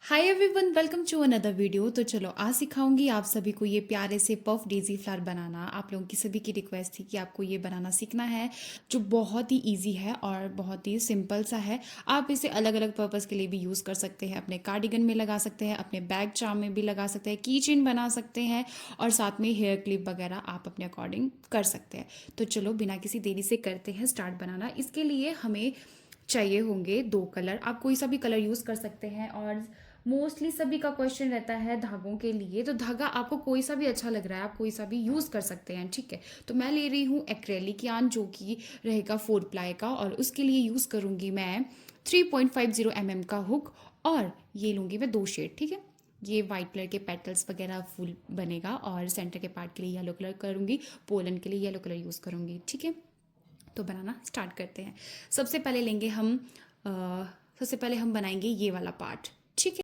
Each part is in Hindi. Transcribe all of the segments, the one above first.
Hi everyone, welcome to another video. तो चलो आज सिखाऊंगी आप सभी को ये प्यारे से पफ डेजी फ्लावर बनाना। आप लोगों की सभी की रिक्वेस्ट थी कि आपको ये बनाना सीखना है, जो बहुत ही इजी है और बहुत ही सिंपल सा है। आप इसे अलग अलग पर्पज़ के लिए भी यूज़ कर सकते हैं। अपने कार्डिगन में लगा सकते हैं, अपने बैग चार्म में भी लगा सकते हैं, की चेन बना सकते हैं और साथ में हेयर क्लिप वगैरह आप अपने अकॉर्डिंग कर सकते हैं। तो चलो बिना किसी देरी से करते हैं स्टार्ट बनाना। इसके लिए हमें चाहिए होंगे 2 कलर। आप कोई सा भी कलर यूज़ कर सकते हैं और मोस्टली सभी का क्वेश्चन रहता है धागों के लिए। तो धागा आपको कोई सा भी अच्छा लग रहा है, आप कोई सा भी यूज़ कर सकते हैं, ठीक है। तो मैं ले रही हूँ एक्रेलिक यार्न, जो कि रहेगा 4 प्लाई का, और उसके लिए यूज़ करूँगी मैं 3.50 mm का हुक। और ये लूँगी मैं 2 शेड, ठीक है। ये वाइट कलर के पेटल्स वगैरह फूल बनेगा, और सेंटर के पार्ट के लिए येलो कलर करूँगी, पोलन के लिए येलो कलर यूज़ करूँगी, ठीक है। तो बनाना स्टार्ट करते हैं। सबसे पहले लेंगे हम अ, सबसे पहले हम बनाएंगे ये वाला पार्ट, ठीक है।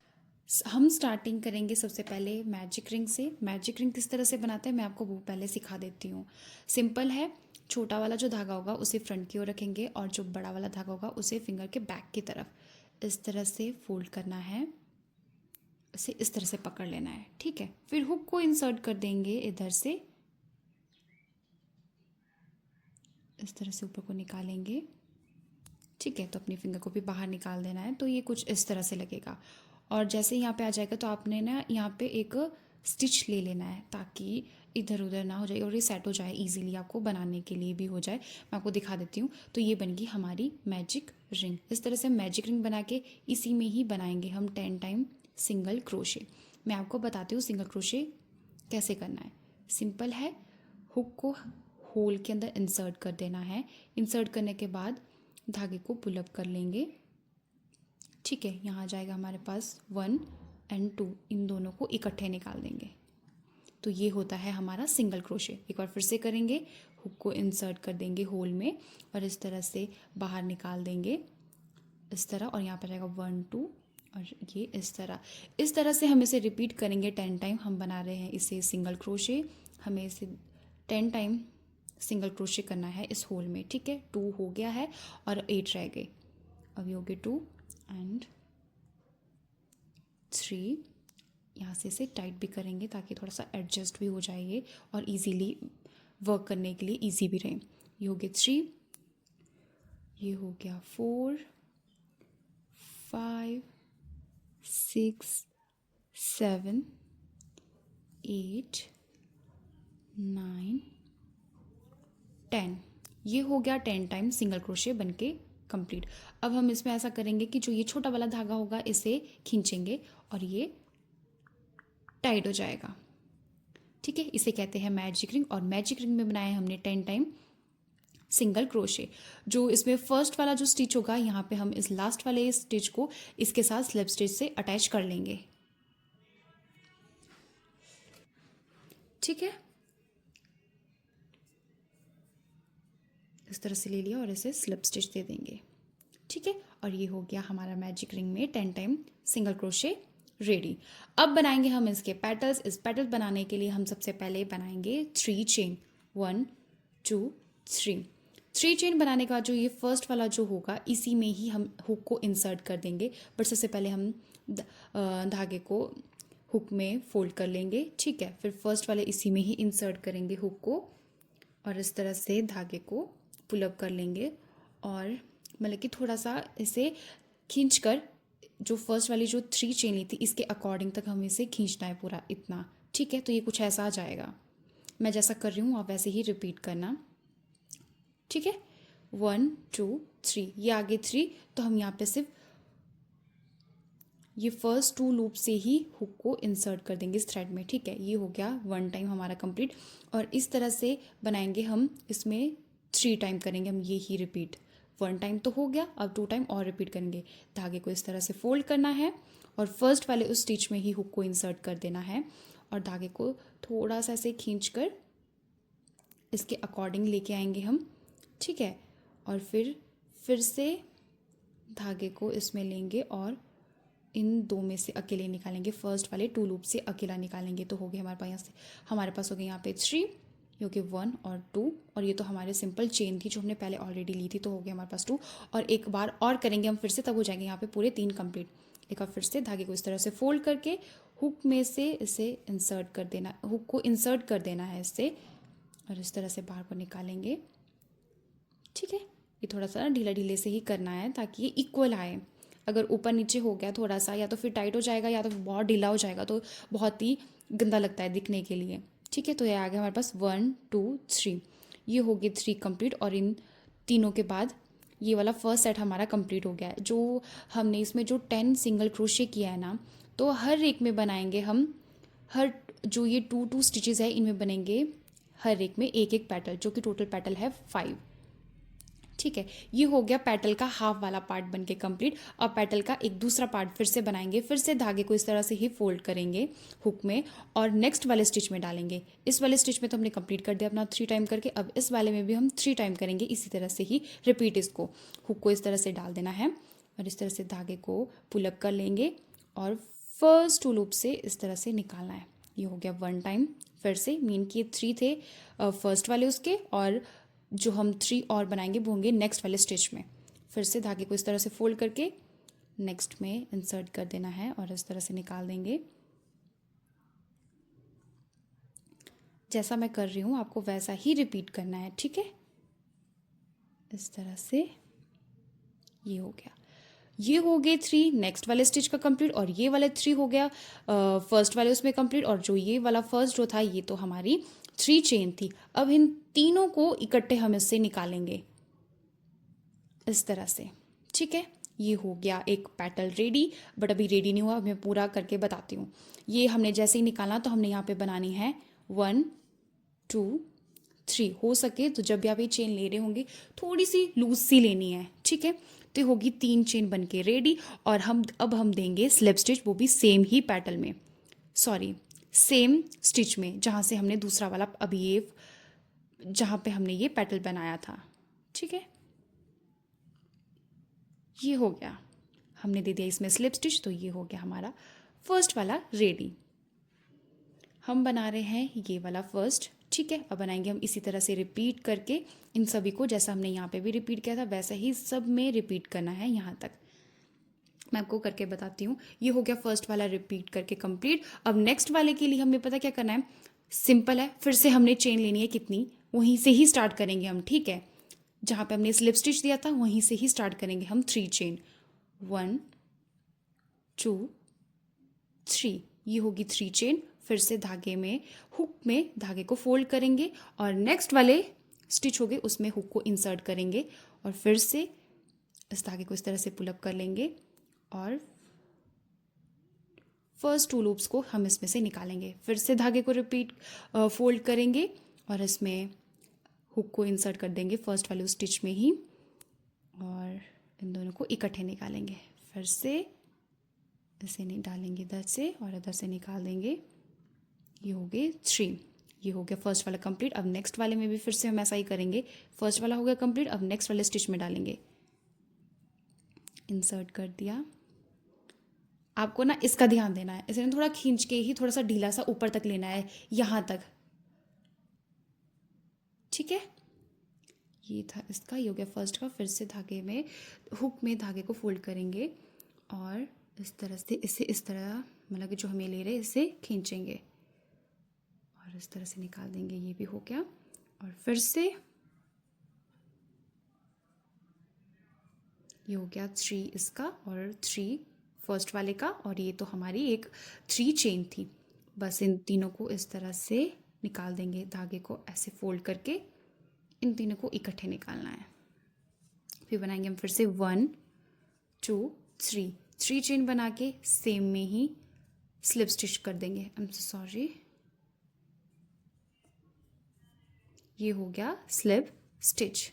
हम स्टार्टिंग करेंगे सबसे पहले मैजिक रिंग से। मैजिक रिंग किस तरह से बनाते हैं मैं आपको वो पहले सिखा देती हूँ। सिंपल है। छोटा वाला जो धागा होगा उसे फ्रंट की ओर रखेंगे, और जो बड़ा वाला धागा होगा उसे फिंगर के बैक की तरफ इस तरह से फोल्ड करना है। इसे इस तरह से पकड़ लेना है, ठीक है। फिर हुक को इंसर्ट कर देंगे इधर से, इस तरह से ऊपर को निकालेंगे, ठीक है। तो अपनी फिंगर को भी बाहर निकाल देना है। तो ये कुछ इस तरह से लगेगा। और जैसे यहाँ पे आ जाएगा तो आपने ना यहाँ पे एक स्टिच ले लेना है, ताकि इधर उधर ना हो जाए और ये सेट हो जाए इजीली, आपको बनाने के लिए भी हो जाए। मैं आपको दिखा देती हूँ। तो ये बन गई हमारी मैजिक रिंग। इस तरह से मैजिक रिंग बना के इसी में ही बनाएंगे हम 10 टाइम सिंगल क्रोशे। मैं आपको बताती हूँ सिंगल क्रोशे कैसे करना है। सिंपल है। हुक को होल के अंदर इंसर्ट कर देना है। इंसर्ट करने के बाद धागे को पुल अप कर लेंगे, ठीक है। यहाँ आ जाएगा हमारे पास 1 और 2, इन दोनों को इकट्ठे निकाल देंगे। तो ये होता है हमारा सिंगल क्रोशे। एक बार फिर से करेंगे। हुक को इंसर्ट कर देंगे होल में और इस तरह से बाहर निकाल देंगे, इस तरह। और यहाँ पर रहेगा 1 2, और ये इस तरह से हम इसे रिपीट करेंगे 10 टाइम। हम बना रहे हैं इसे सिंगल क्रोशे। हमें इसे 10 टाइम सिंगल क्रोशे करना है इस होल में, ठीक है। 2 हो गया है और 8 रह गए। अब ये हो गए 2 एंड 3। यहाँ से इसे टाइट भी करेंगे ताकि थोड़ा सा एडजस्ट भी हो जाए और इजीली वर्क करने के लिए इजी भी रहे। ये हो गए 3, ये हो गया 4 5 6 7 8 9 10। ये हो गया 10 टाइम सिंगल क्रोशे बन के कंप्लीट। अब हम इसमें ऐसा करेंगे कि जो ये छोटा वाला धागा होगा इसे खींचेंगे और ये टाइट हो जाएगा, ठीक है। इसे कहते हैं मैजिक रिंग। और मैजिक रिंग में बनाया हमने 10 टाइम सिंगल क्रोशे। जो इसमें फर्स्ट वाला जो स्टिच होगा, यहाँ पे हम इस लास्ट वाले स्टिच को इसके साथ स्लिप स्टिच से अटैच कर लेंगे, ठीक है। इस तरह से ले लिया और इसे स्लिप स्टिच दे देंगे, ठीक है। और ये हो गया हमारा मैजिक रिंग में 10 टाइम सिंगल क्रोशे रेडी। अब बनाएंगे हम इसके पेटल्स। इस पेटल बनाने के लिए हम सबसे पहले बनाएंगे 3 चेन। 1 2 3। 3 चेन बनाने का जो ये फर्स्ट वाला जो होगा, इसी में ही हम हुक को इंसर्ट कर देंगे। बट सबसे पहले हम धागे को हुक में फोल्ड कर लेंगे, ठीक है। फिर फर्स्ट वाले इसी में ही इंसर्ट करेंगे हुक को, और इस तरह से धागे को पुल अप कर लेंगे। और मतलब कि थोड़ा सा इसे खींच कर, जो फर्स्ट वाली जो 3 चेन ली थी इसके अकॉर्डिंग तक हमें इसे खींचना है पूरा इतना, ठीक है। तो ये कुछ ऐसा आ जाएगा। मैं जैसा कर रही हूँ आप वैसे ही रिपीट करना, ठीक है। 1 2 3, ये आगे 3। तो हम यहाँ पे सिर्फ ये फर्स्ट 2 लूप से ही हुक को इंसर्ट कर देंगे इस थ्रेड में, ठीक है। ये हो गया 1 टाइम हमारा कंप्लीट। और इस तरह से बनाएंगे हम, इसमें 3 टाइम करेंगे हम ये ही रिपीट। 1 टाइम तो हो गया, अब 2 टाइम और रिपीट करेंगे। धागे को इस तरह से फोल्ड करना है और फर्स्ट वाले उस स्टिच में ही हुक को इंसर्ट कर देना है, और धागे को थोड़ा सा ऐसे खींच कर इसके अकॉर्डिंग लेके आएंगे हम, ठीक है। और फिर से धागे को इसमें लेंगे और इन 2 में से अकेले निकालेंगे। फर्स्ट वाले 2 लूप से अकेला निकालेंगे। तो हो गया हमारे पास यहाँ से, हमारे पास हो गए यहाँ पे 3, ये हो गए 1 और 2। और ये तो हमारे सिंपल चेन थी जो हमने पहले ऑलरेडी ली थी, तो हो गया हमारे पास 2। और एक बार और करेंगे हम फिर से, तब हो जाएंगे यहाँ पे पूरे 3 कंप्लीट। एक बार फिर से धागे को इस तरह से फोल्ड करके हुक में से इसे इंसर्ट कर देना, हुक को इंसर्ट कर देना है इससे, और इस तरह से बाहर को निकालेंगे। ठीक है, ये थोड़ा सा ढीला ढीले से ही करना है ताकि ये इक्वल आए। अगर ऊपर नीचे हो गया थोड़ा सा, या तो फिर टाइट हो जाएगा या तो फिर बहुत ढीला हो जाएगा, तो बहुत ही गंदा लगता है दिखने के लिए। ठीक है, तो ये आ गया हमारे पास 1 2 3, ये हो गए 3 कंप्लीट। और इन तीनों के बाद ये वाला फर्स्ट सेट हमारा कंप्लीट हो गया है। जो हमने इसमें जो 10 सिंगल क्रोशे किया है ना, तो हर एक में बनाएंगे हम, हर जो ये 2 स्टिचेस है इनमें बनेंगे हर एक में एक एक पेटल, जो कि टोटल पेटल है 5। ठीक है, ये हो गया पेटल का हाफ वाला पार्ट बन के कंप्लीट। अब पेटल का एक दूसरा पार्ट फिर से बनाएंगे, फिर से धागे को इस तरह से ही फोल्ड करेंगे हुक में और नेक्स्ट वाले स्टिच में डालेंगे। इस वाले स्टिच में तो हमने कंप्लीट कर दिया अपना 3 टाइम करके, अब इस वाले में भी हम 3 टाइम करेंगे इसी तरह से ही रिपीट। इसको हुक को इस तरह से डाल देना है और इस तरह से धागे को पुलअप कर लेंगे और फर्स्ट 2 लूप से इस तरह से निकालना है। ये हो गया 1 टाइम। फिर से मीन कि 3 थे फर्स्ट वाले उसके, और जो हम 3 और बनाएंगे वो होंगे नेक्स्ट वाले स्टिच में। फिर से धागे को इस तरह से फोल्ड करके नेक्स्ट में इंसर्ट कर देना है और इस तरह से निकाल देंगे। जैसा मैं कर रही हूँ आपको वैसा ही रिपीट करना है। ठीक है, इस तरह से ये हो गया। ये हो गए 3 नेक्स्ट वाले स्टिच का कंप्लीट, और ये वाले 3 हो गया फर्स्ट वाले उसमें कंप्लीट। और जो ये वाला फर्स्ट जो था ये तो हमारी 3 चेन थी। अब इन तीनों को इकट्ठे हम इससे निकालेंगे इस तरह से। ठीक है, ये हो गया एक पेटल रेडी, बट अभी रेडी नहीं हुआ, मैं पूरा करके बताती हूँ। ये हमने जैसे ही निकाला तो हमने यहाँ पे बनानी है 1 2 3। हो सके तो जब भी आप ये चेन ले रहे होंगे थोड़ी सी लूज सी लेनी है। ठीक है, तो होगी 3 चेन बन के रेडी। और हम देंगे स्लिप स्टिच, वो भी सेम ही पैटर्न में, सॉरी सेम स्टिच में जहाँ से हमने दूसरा वाला अभी ये जहाँ पे हमने ये पेटल बनाया था। ठीक है, ये हो गया, हमने दे दिया इसमें स्लिप स्टिच, तो ये हो गया हमारा फर्स्ट वाला रेडी। हम बना रहे हैं ये वाला फर्स्ट। ठीक है, अब बनाएंगे हम इसी तरह से रिपीट करके इन सभी को, जैसा हमने यहाँ पे भी रिपीट किया था वैसा ही सब में रिपीट करना है यहाँ तक। मैं आपको करके बताती हूँ। ये हो गया फर्स्ट वाला रिपीट करके कंप्लीट। अब नेक्स्ट वाले के लिए हमें पता क्या करना है, सिंपल है, फिर से हमने चेन लेनी है कितनी, वहीं से ही स्टार्ट करेंगे हम। ठीक है, जहाँ पे हमने स्लिप स्टिच दिया था वहीं से ही स्टार्ट करेंगे हम 3 चेन, 1 2 3, ये होगी 3 चेन। फिर से धागे में हुक में धागे को फोल्ड करेंगे और नेक्स्ट वाले स्टिच हो गए उसमें हुक को इंसर्ट करेंगे और फिर से इस धागे को इस तरह से पुलअप कर लेंगे और फर्स्ट 2 लूप्स को हम इसमें से निकालेंगे। फिर से धागे को रिपीट फोल्ड करेंगे और इसमें हुक को इंसर्ट कर देंगे फर्स्ट वाले स्टिच में ही, और इन दोनों को इकट्ठे निकालेंगे। फिर से इसे नहीं डालेंगे इधर से और इधर से निकाल देंगे। ये हो गए 3, ये हो गया फर्स्ट वाला कंप्लीट। अब नेक्स्ट वाले में भी फिर से हम ऐसा ही करेंगे। फर्स्ट वाला हो गया कंप्लीट, अब नेक्स्ट वाले स्टिच में डालेंगे, इंसर्ट कर दिया। आपको ना इसका ध्यान देना है, इसे थोड़ा खींच के ही थोड़ा सा ढीला सा ऊपर तक लेना है, यहाँ तक। ठीक है, ये था इसका, ये हो गया फर्स्ट का। फिर से धागे में हुक में धागे को फोल्ड करेंगे और इस तरह से इसे इस तरह मतलब कि जो हम ये ले रहे हैं इसे खींचेंगे और इस तरह से निकाल देंगे। ये भी हो गया। और फिर से ये हो गया 3 इसका और 3 फर्स्ट वाले का, और ये तो हमारी एक 3 चेन थी। बस इन तीनों को इस तरह से निकाल देंगे, धागे को ऐसे फोल्ड करके इन तीनों को इकट्ठे निकालना है। फिर बनाएंगे हम फिर से 1 2 3 चेन बना के सेम में ही स्लिप स्टिच कर देंगे। आई एम सो सॉरी, ये हो गया स्लिप स्टिच।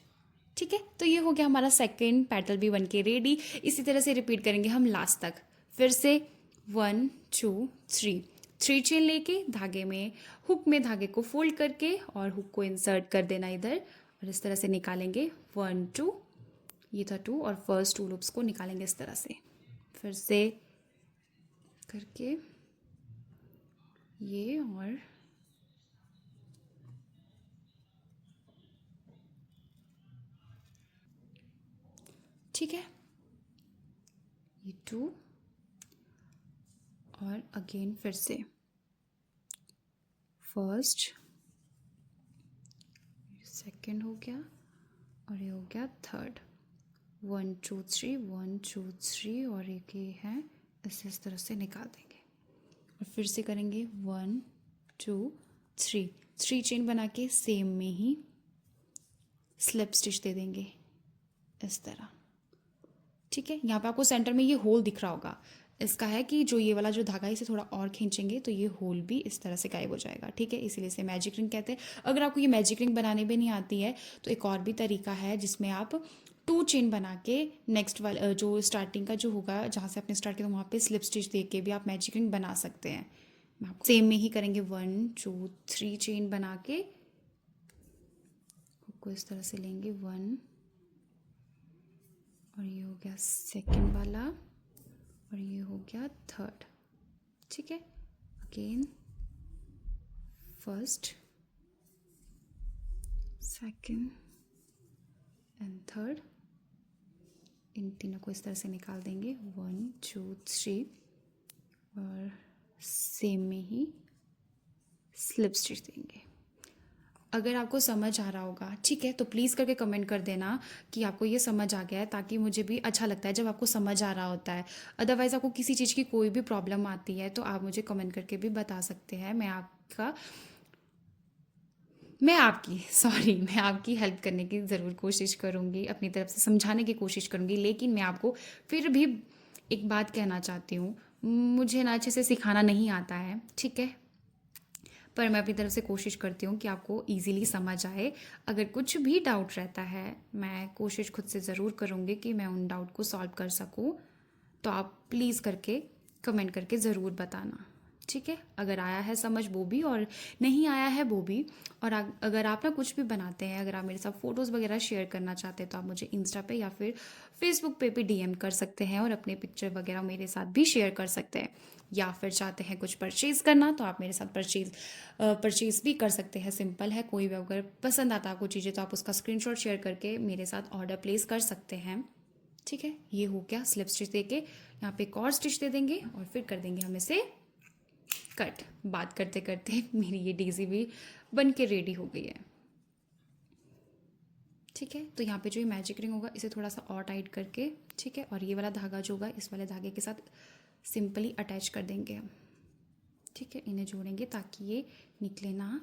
ठीक है, तो ये हो गया हमारा सेकंड पेटल भी बन के रेडी। इसी तरह से रिपीट करेंगे हम लास्ट तक। फिर से 1 2 3 चेन लेके धागे में हुक में धागे को फोल्ड करके और हुक को इंसर्ट कर देना इधर और इस तरह से निकालेंगे 1 2, ये था 2 और फर्स्ट 2 लूप्स को निकालेंगे इस तरह से। फिर से करके ये और ठीक है, ये 2 और अगेन फिर से फर्स्ट, सेकंड हो गया और ये हो गया थर्ड। 1 2 3 1 2 3 और एक ये है, इस तरह से निकाल देंगे और फिर से करेंगे 1 2 3 3 चेन बना के सेम में ही स्लिप स्टिच दे देंगे इस तरह। ठीक है, यहाँ पे आपको सेंटर में ये होल दिख रहा होगा, इसका है कि जो ये वाला जो धागा है इसे थोड़ा और खींचेंगे तो ये होल भी इस तरह से गायब हो जाएगा। ठीक है, इसीलिए इसे मैजिक रिंग कहते हैं। अगर आपको ये मैजिक रिंग बनाने भी नहीं आती है तो एक और भी तरीका है जिसमें आप 2 चेन बना के नेक्स्ट वाला जो स्टार्टिंग का जो होगा जहाँ से आपने स्टार्ट किया तो वहाँ पे स्लिप स्टिच दे के भी आप मैजिक रिंग बना सकते हैं। मैं आपको सेम में ही करेंगे 1 2 3 चेन बना के को इस तरह से लेंगे 1 और ये हो गया सेकंड वाला और ये हो गया थर्ड। ठीक है, again first, second and third, इन तीनों को इस तरह से निकाल देंगे 1 2 3 और सेम में ही स्लिप स्टिच देंगे। अगर आपको समझ आ रहा होगा, ठीक है, तो प्लीज़ करके कमेंट कर देना कि आपको ये समझ आ गया है, ताकि मुझे भी अच्छा लगता है जब आपको समझ आ रहा होता है। अदरवाइज़ आपको किसी चीज़ की कोई भी प्रॉब्लम आती है तो आप मुझे कमेंट करके भी बता सकते हैं। मैं आपकी हेल्प करने की ज़रूर कोशिश करूँगी, अपनी तरफ से समझाने की कोशिश करूँगी। लेकिन मैं आपको फिर भी एक बात कहना चाहती हूँ, मुझे ना अच्छे से सिखाना नहीं आता है, ठीक है, पर मैं अपनी तरफ से कोशिश करती हूँ कि आपको इजीली समझ आए। अगर कुछ भी डाउट रहता है, मैं कोशिश खुद से ज़रूर करूँगी कि मैं उन डाउट को सॉल्व कर सकूँ। तो आप प्लीज़ करके कमेंट करके ज़रूर बताना, ठीक है। अगर आया है समझ वो भी, और नहीं आया है वो भी। और अगर आप ना कुछ भी बनाते हैं, अगर आप मेरे साथ फ़ोटोज़ वगैरह शेयर करना चाहते हैं तो आप मुझे इंस्टा पे या फिर फेसबुक पे भी डीएम कर सकते हैं और अपने पिक्चर वगैरह मेरे साथ भी शेयर कर सकते हैं। या फिर चाहते हैं कुछ परचेज़ करना तो आप मेरे साथ परचेज़ भी कर सकते हैं। सिंपल है, कोई भी अगर पसंद आता है आपको चीज़ें तो आप उसका स्क्रीनशॉट शेयर करके मेरे साथ ऑर्डर प्लेस कर सकते हैं। ठीक है, ये हो गया स्लिप स्टिच देके। यहाँ पे एक और स्टिच दे देंगे और फिर कर देंगे हम इसे कट। बात करते करते मेरी ये डेज़ी भी बन के रेडी हो गई है। ठीक है, तो यहाँ पे जो ये मैजिक रिंग होगा इसे थोड़ा सा और टाइट करके, ठीक है, और ये वाला धागा जो होगा इस वाले धागे के साथ सिंपली अटैच कर देंगे हम। ठीक है, इन्हें जोड़ेंगे ताकि ये निकले ना।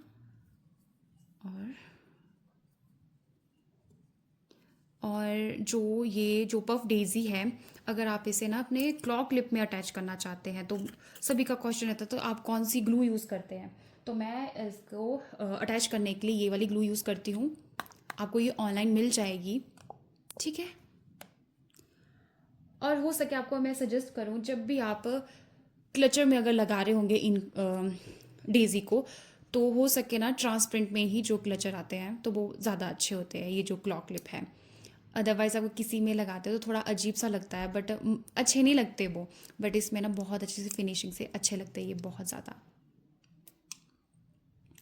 और जो पफ डेज़ी है, अगर आप इसे ना अपने क्लॉक क्लिप में अटैच करना चाहते हैं तो सभी का क्वेश्चन रहता है तो आप कौन सी ग्लू यूज़ करते हैं। तो मैं इसको अटैच करने के लिए ये वाली ग्लू यूज़ करती हूँ। आपको ये ऑनलाइन मिल जाएगी, ठीक है। और हो सके आपको मैं सजेस्ट करूँ, जब भी आप क्लचर में अगर लगा रहे होंगे इन डेज़ी को, तो हो सके ना ट्रांसपेरेंट में ही जो क्लचर आते हैं तो वो ज़्यादा अच्छे होते हैं, ये जो क्लॉक क्लिप है। अदरवाइज़ आपको किसी में लगाते हो तो थोड़ा अजीब सा लगता है, बट अच्छे नहीं लगते वो। बट इसमें ना बहुत अच्छे से फिनिशिंग से अच्छे लगते हैं ये बहुत ज़्यादा।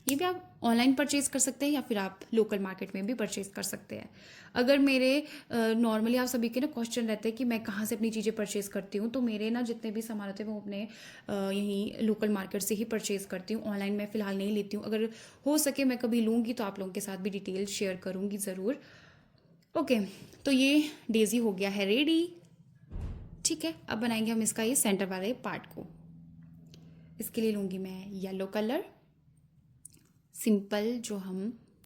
ये भी आप ऑनलाइन परचेज़ कर सकते हैं या फिर आप लोकल मार्केट में भी परचेज़ कर सकते हैं। अगर मेरे नॉर्मली आप सभी के ना क्वेश्चन रहते हैं कि मैं कहाँ से अपनी चीज़ें परचेज़ करती हूँ, तो मेरे ना जितने भी सामान होते हैं वो अपने यहीं लोकल मार्केट से ही परचेज़ करती हूँ। ऑनलाइन मैं फ़िलहाल नहीं लेती हूँ। अगर हो सके मैं कभी लूँगी तो आप लोगों के साथ भी डिटेल शेयर करूँगी ज़रूर। ओके, तो ये डेज़ी हो गया है रेडी। ठीक है, अब बनाएंगे हम इसका ये सेंटर वाले पार्ट को। इसके लिए लूँगी मैं येलो कलर। सिंपल जो हम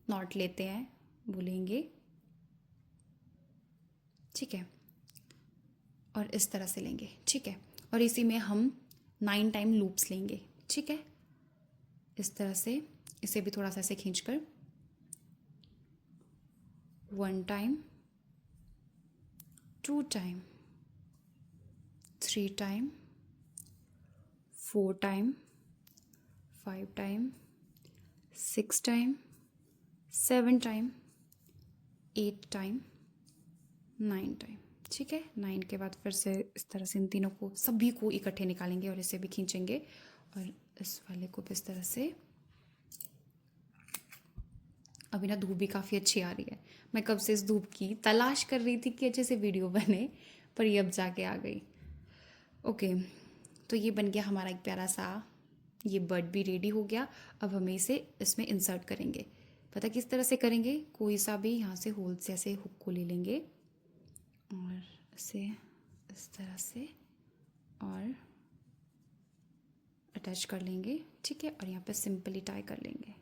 नॉट लेते हैं वो लेंगे, ठीक है, और इस तरह से लेंगे, ठीक है। और इसी में हम 9 टाइम लूप्स लेंगे, ठीक है, इस तरह से। इसे भी थोड़ा सा ऐसे खींच कर 1 time, 2 time, 3 time, 4 time, 5 time, 6 time, 7 time, 8 time, 9 time, ठीक है। 9 के बाद फिर से इस तरह से इन तीनों को सभी को इकट्ठे निकालेंगे और इसे भी खींचेंगे और इस वाले को भी इस तरह से। अभी ना धूप भी काफ़ी अच्छी आ रही है। मैं कब से इस धूप की तलाश कर रही थी कि अच्छे से वीडियो बने, पर ये अब जाके आ गई। ओके, तो ये बन गया हमारा एक प्यारा सा, ये बर्ड भी रेडी हो गया। अब हमें इसे इसमें इंसर्ट करेंगे। पता किस तरह से करेंगे, कोई सा भी यहाँ से होल से ऐसे हुक को ले लेंगे और इसे इस तरह से और अटैच कर लेंगे, ठीक है। और यहाँ पे सिंपली टाई कर लेंगे।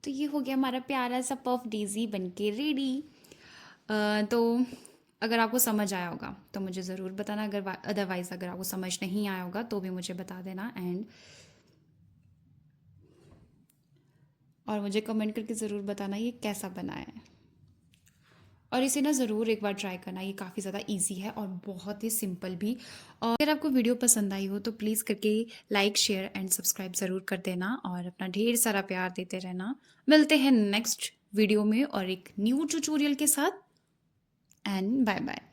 तो ये हो गया हमारा प्यारा सा पफ डेज़ी बनके रेडी। तो अगर आपको समझ आया होगा तो मुझे ज़रूर बताना, अगर अदरवाइज़ अगर आपको समझ नहीं आया होगा तो भी मुझे बता देना और मुझे कमेंट करके ज़रूर बताना ये कैसा बना है। और इसे ना ज़रूर एक बार ट्राई करना, ये काफ़ी ज़्यादा इजी है और बहुत ही सिंपल भी। और अगर आपको वीडियो पसंद आई हो तो प्लीज़ करके लाइक शेयर एंड सब्सक्राइब ज़रूर कर देना और अपना ढेर सारा प्यार देते रहना। मिलते हैं नेक्स्ट वीडियो में और एक न्यू ट्यूटोरियल के साथ। And bye bye.